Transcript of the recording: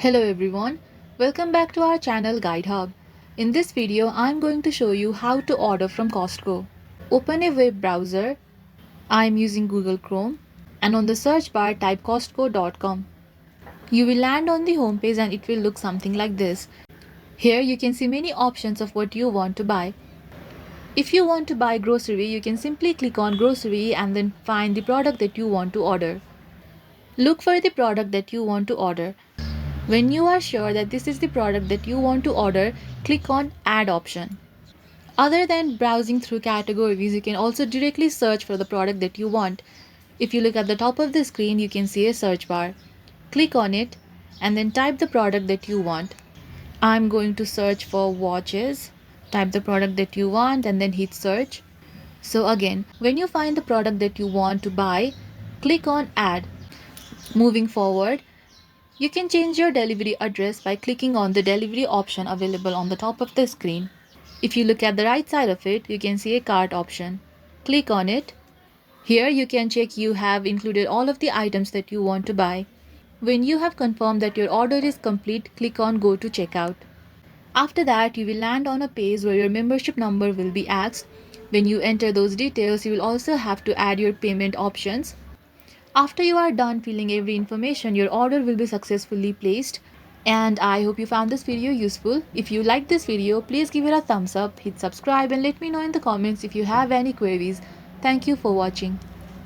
Hello everyone, welcome back to our channel Guide Hub. In this video, I'm going to show you how to order from Costco. Open a web browser. I'm using Google Chrome, and on the search bar type costco.com. You will land on the home page and it will look something like this. Here you can see many options of what you want to buy. If you want to buy grocery, you can simply click on grocery and then find the product that you want to order. Look for the product that you want to order. When you are sure that this is the product that you want to order, click on Add option. Other than browsing through categories, you can also directly search for the product that you want. If you look at the top of the screen, you can see a search bar. Click on it and then type the product that you want. I'm going to search for watches. Type the product that you want and then hit search. So again, when you find the product that you want to buy, click on Add. Moving forward, you can change your delivery address by clicking on the delivery option available on the top of the screen. If you look at the right side of it, you can see a cart option. Click on it. Here you can check you have included all of the items that you want to buy. When you have confirmed that your order is complete, click on Go to Checkout. After that, you will land on a page where your membership number will be asked. When you enter those details, you will also have to add your payment options. After you are done filling every information, your order will be successfully placed. And I hope you found this video useful. If you liked this video, please give it a thumbs up, hit subscribe and let me know in the comments if you have any queries. Thank you for watching.